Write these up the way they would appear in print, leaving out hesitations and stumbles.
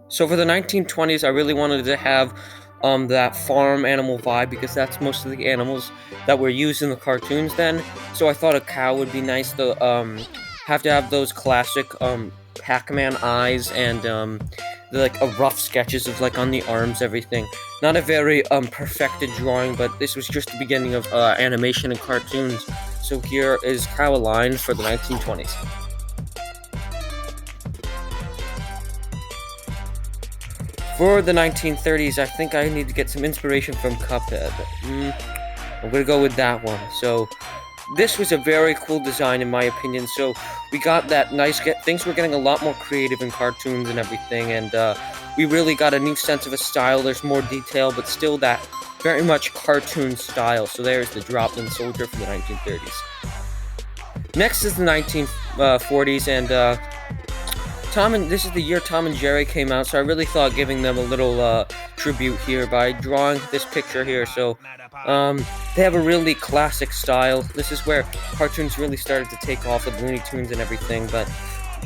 So for the 1920s, I really wanted to have that farm animal vibe because that's most of the animals that were used in the cartoons then. So I thought a cow would be nice to have those classic Pac-Man eyes and like a rough sketches of like on the arms, everything. Not a very perfected drawing, but this was just the beginning of animation and cartoons. So here is Cow for the 1920s. For the 1930s, I think I need to get some inspiration from Cuphead. I'm gonna go with that one. So, this was a very cool design in my opinion. So, we got that nice things were getting a lot more creative in cartoons and everything, and we really got a new sense of a style. There's more detail, but still that very much cartoon style. So, there's the Drop-In Soldier from the 1930s. Next is the 1940s, and this is the year Tom and Jerry came out, so I really thought giving them a little tribute here by drawing this picture here. So, they have a really classic style. This is where cartoons really started to take off with Looney Tunes and everything. But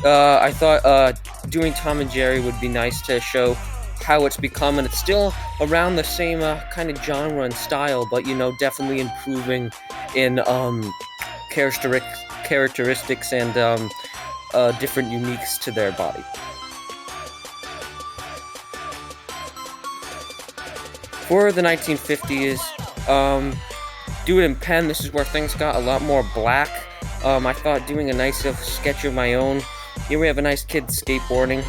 I thought doing Tom and Jerry would be nice to show how it's become, and it's still around the same kind of genre and style, but definitely improving in characteristics and different uniques to their body. For the 1950s, do it in pen. This is where things got a lot more black. I thought doing a nice sketch of my own. Here we have a nice kid skateboarding.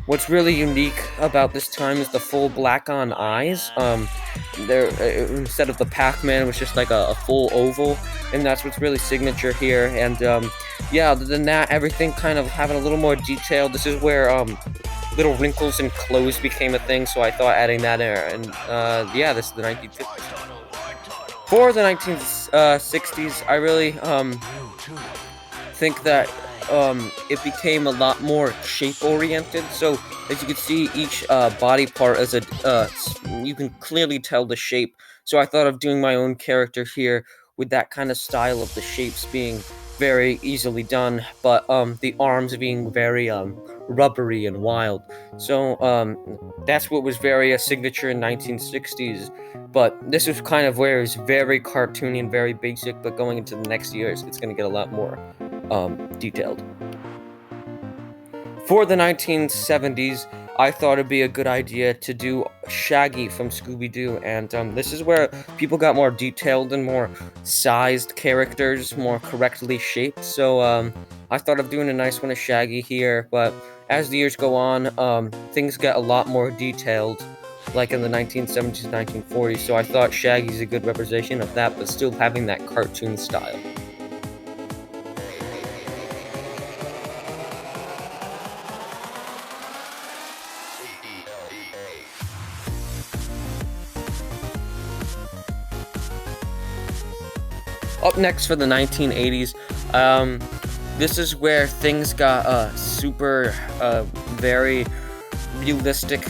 What's really unique about this time is the full black on eyes. There instead of the Pac-Man, it was just like a full oval, and that's what's really signature here. And yeah, other than that, everything kind of having a little more detail. This is where little wrinkles in clothes became a thing, so I thought adding that in. And yeah, this is the 1950s. For the 1960s, I really think that it became a lot more shape-oriented. So as you can see, each body part as you can clearly tell the shape. So I thought of doing my own character here with that kind of style of the shapes being very easily done, but the arms being very rubbery and wild. So that's what was very a signature in 1960s. But this is kind of where it's very cartoony and very basic. But going into the next years, it's going to get a lot more detailed. For the 1970s, I thought it'd be a good idea to do Shaggy from Scooby Doo, and this is where people got more detailed and more sized characters, more correctly shaped. So I thought of doing a nice one of Shaggy here, but as the years go on, things get a lot more detailed, like in the 1970s, 1940s. So I thought Shaggy's a good representation of that, but still having that cartoon style. Up next for the 1980s, this is where things got super, very realistic,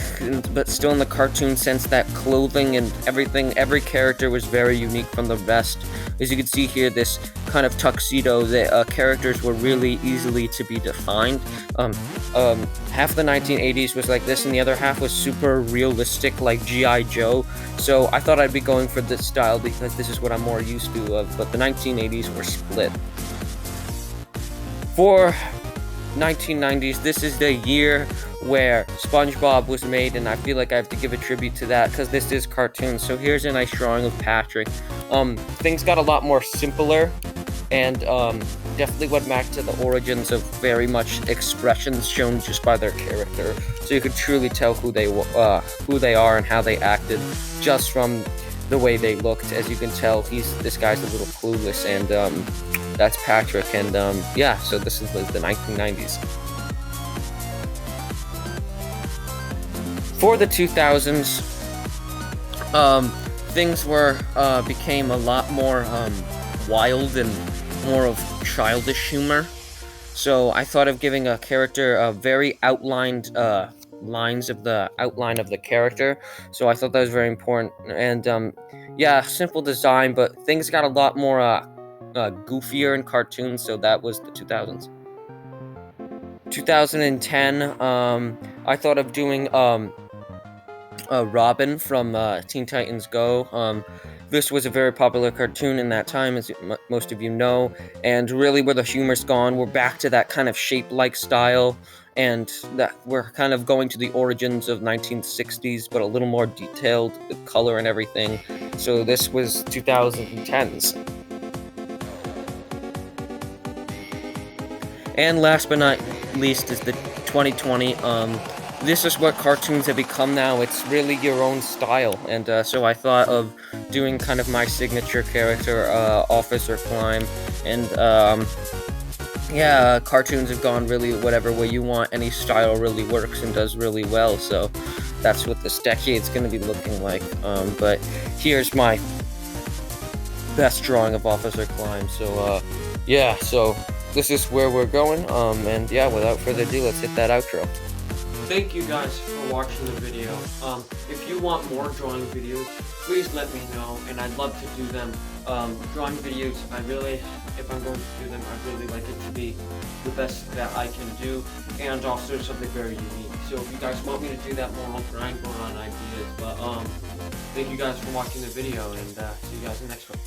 but still in the cartoon sense. That clothing and everything, every character was very unique from the rest. As you can see here, this kind of tuxedo, the characters were really easily to be defined. Half of the 1980s was like this, and the other half was super realistic, like G.I. Joe. So I thought I'd be going for this style because this is what I'm more used to of, but the 1980s were split. For 1990s, this is the year where SpongeBob was made, and I feel like I have to give a tribute to that because this is cartoon. So here's a nice drawing of Patrick. Things got a lot more simpler, and definitely went back to the origins of very much expressions shown just by their character, so you could truly tell who they are and how they acted just from the way they looked. As you can tell, this guy's a little clueless, and that's Patrick. And yeah, so this is the 1990s. For the 2000s, things became a lot more wild and more of childish humor. So I thought of giving a character a very outlined lines of the outline of the character. So I thought that was very important. And yeah, simple design, but things got a lot more goofier in cartoons, so that was the 2000s. 2010, I thought of doing Robin from Teen Titans Go. This was a very popular cartoon in that time, as most of you know, and really where the humor's gone, we're back to that kind of shape-like style, and that we're kind of going to the origins of 1960s, but a little more detailed with color and everything. So this was 2010s. And last but not least is the 2020. This is what cartoons have become now. It's really your own style, and so I thought of doing kind of my signature character, Officer Climb, and yeah, cartoons have gone really whatever way you want. Any style really works and does really well, so that's what this decade's going to be looking like. But here's my best drawing of Officer Climb. So yeah, so this is where we're going. And yeah, without further ado, let's hit that outro. Thank you guys for watching the video. If you want more drawing videos, please let me know, and I'd love to do them. Drawing videos, if I'm going to do them, I really like it to be the best that I can do, and also something very unique. So if you guys want me to do that more, I'll try and go on ideas. But thank you guys for watching the video, and see you guys in the next one.